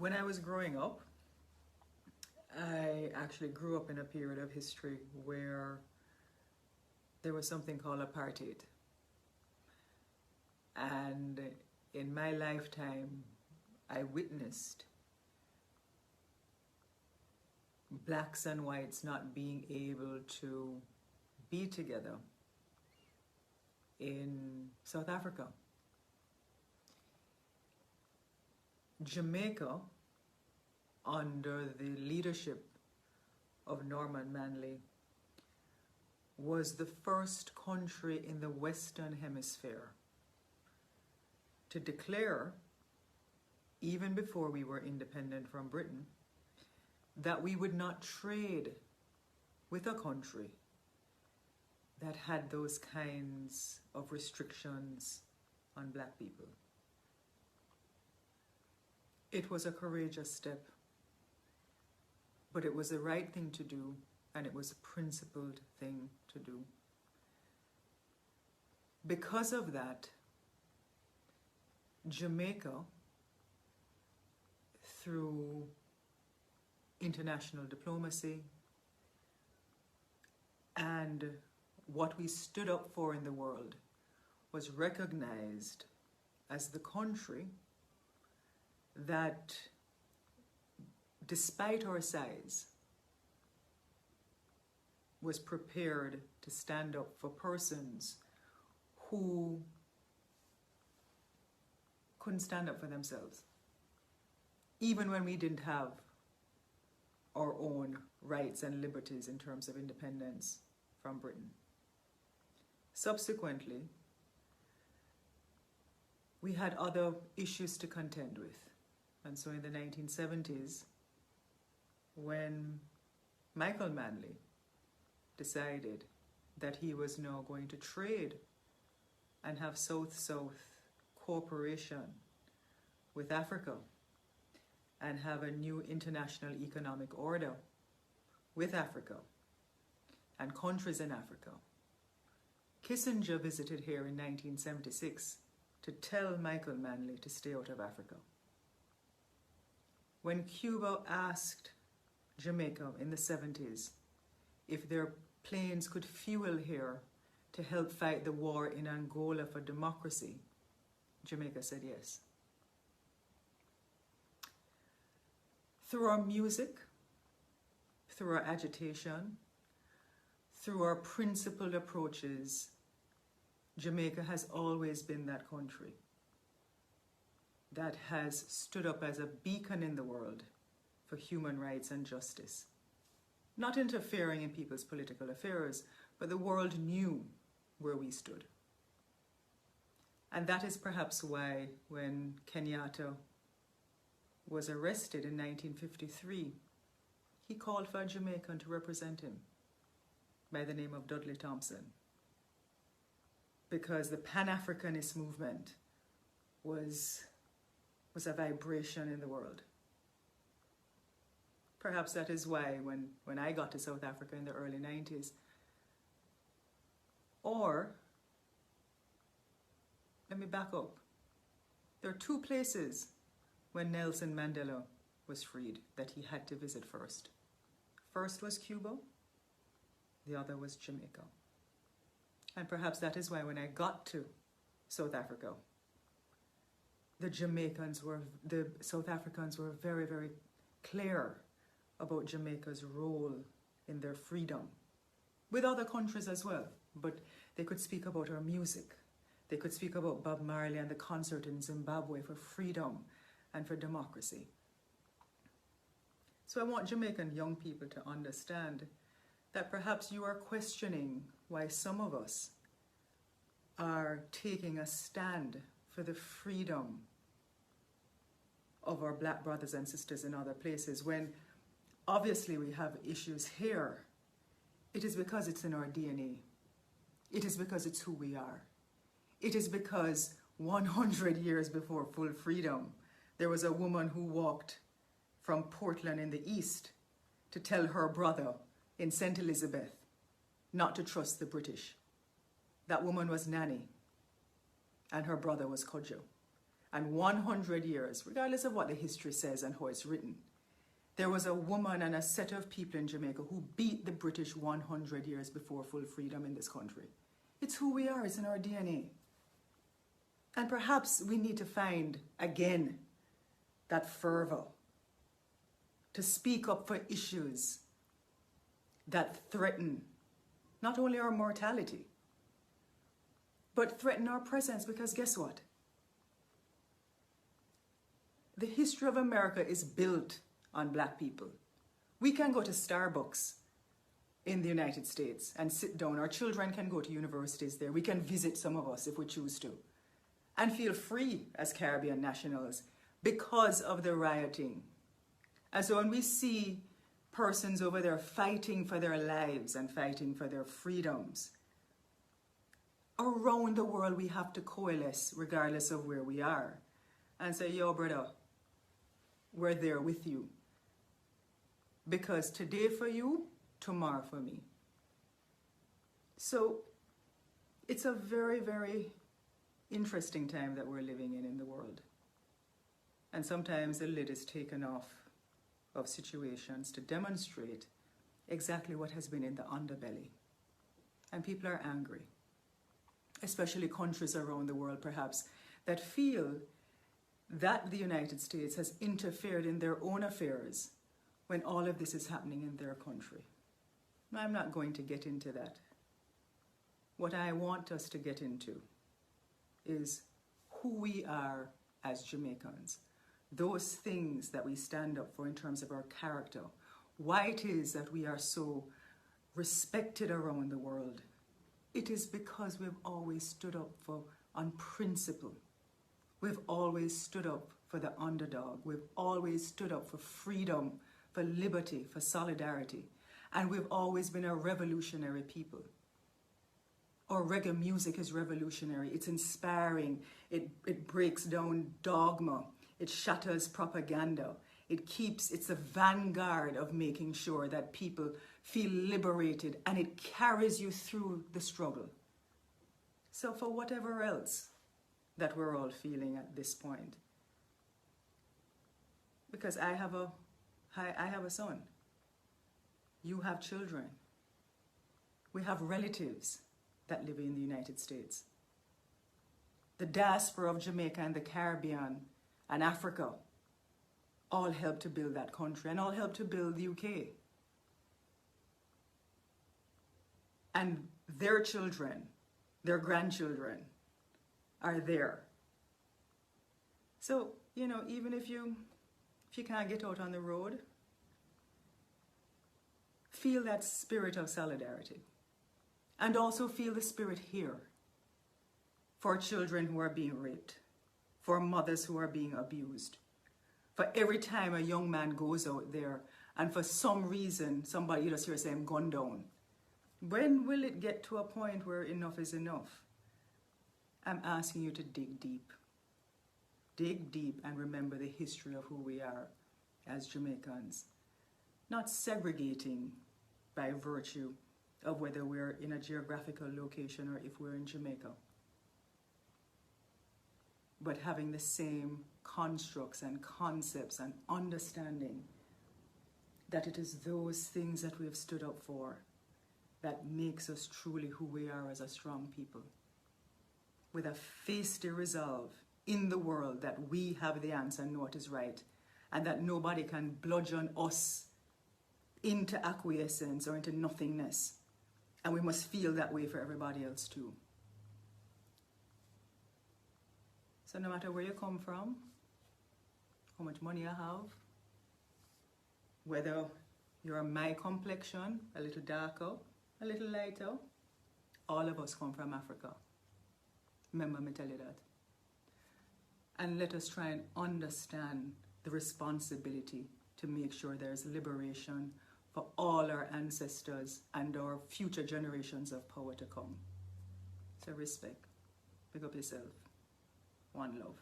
When I was growing up, I actually grew up in a period of history where there was something called apartheid. And in my lifetime, I witnessed blacks and whites not being able to be together in South Africa. Jamaica, under the leadership of Norman Manley, was the first country in the Western Hemisphere to declare, even before we were independent from Britain, that we would not trade with a country that had those kinds of restrictions on black people. It was a courageous step, but it was the right thing to do, and it was a principled thing to do. Because of that, Jamaica, through international diplomacy and what we stood up for in the world, was recognized as the country that, despite our size, was prepared to stand up for persons who couldn't stand up for themselves, even when we didn't have our own rights and liberties in terms of independence from Britain. Subsequently, we had other issues to contend with. And so in the 1970s, when Michael Manley decided that he was now going to trade and have South-South cooperation with Africa and have a new international economic order with Africa and countries in Africa, Kissinger visited here in 1976 to tell Michael Manley to stay out of Africa. When Cuba asked Jamaica in the 70s if their planes could fuel here to help fight the war in Angola for democracy, Jamaica said yes. Through our music, through our agitation, through our principled approaches, Jamaica has always been that country that has stood up as a beacon in the world for human rights and justice. Not interfering in people's political affairs, but the world knew where we stood. And that is perhaps why when Kenyatta was arrested in 1953, he called for a Jamaican to represent him by the name of Dudley Thompson, because the Pan-Africanist movement was a vibration in the world. Perhaps that is why when I got to South Africa in the early 90s, or, let me back up, there are two places when Nelson Mandela was freed that he had to visit first. First was Cuba, the other was Jamaica. And perhaps that is why when I got to South Africa, the South Africans were very, very clear about Jamaica's role in their freedom, with other countries as well. But they could speak about our music. They could speak about Bob Marley and the concert in Zimbabwe for freedom and for democracy. So I want Jamaican young people to understand that perhaps you are questioning why some of us are taking a stand for the freedom of our black brothers and sisters in other places, when obviously we have issues here. It is because it's in our DNA. It is because it's who we are. It is because 100 years before full freedom, there was a woman who walked from Portland in the east to tell her brother in St. Elizabeth not to trust the British. That woman was Nanny, and her brother was Kojo. and 100 years, regardless of what the history says and how it's written, there was a woman and a set of people in Jamaica who beat the British 100 years before full freedom in this country. It's who we are, it's in our DNA. And perhaps we need to find, again, that fervor to speak up for issues that threaten not only our mortality, but threaten our presence, because guess what? The history of America is built on black people. We can go to Starbucks in the United States and sit down. Our children can go to universities there. We can visit, some of us, if we choose to, and feel free as Caribbean nationals because of the rioting. And so when we see persons over there fighting for their lives and fighting for their freedoms, around the world we have to coalesce regardless of where we are and say, yo brother, we're there with you. Because today for you, tomorrow for me. So it's a very, very interesting time that we're living in the world. And sometimes the lid is taken off of situations to demonstrate exactly what has been in the underbelly. And people are angry, especially countries around the world perhaps, that feel that the United States has interfered in their own affairs when all of this is happening in their country. I'm not going to get into that. What I want us to get into is who we are as Jamaicans, those things that we stand up for in terms of our character, why it is that we are so respected around the world. It is because we've always stood up on principle. We've always stood up for the underdog. We've always stood up for freedom, for liberty, for solidarity. And we've always been a revolutionary people. Our reggae music is revolutionary. It's inspiring. It breaks down dogma. It shatters propaganda. It's a vanguard of making sure that people feel liberated, and it carries you through the struggle. So for whatever else that we're all feeling at this point, because I have a son. You have children. We have relatives that live in the United States. The diaspora of Jamaica and the Caribbean and Africa all helped to build that country and all helped to build the UK. And their children, their grandchildren are there. So, even if you can't get out on the road, feel that spirit of solidarity. And also feel the spirit here for children who are being raped, for mothers who are being abused, for every time a young man goes out there and for some reason somebody just hears him gunned down. When will it get to a point where enough is enough? I'm asking you to dig deep. Dig deep and remember the history of who we are as Jamaicans. Not segregating by virtue of whether we're in a geographical location or if we're in Jamaica, but having the same constructs and concepts and understanding that it is those things that we have stood up for that makes us truly who we are as a strong people, with a feisty resolve in the world that we have the answer and know what is right, and that nobody can bludgeon us into acquiescence or into nothingness. And we must feel that way for everybody else too. So no matter where you come from, how much money you have, whether you're my complexion, a little darker, a little lighter, all of us come from Africa. Remember me tell you that. And let us try and understand the responsibility to make sure there's liberation for all our ancestors and our future generations of power to come. So respect. Pick up yourself. One love.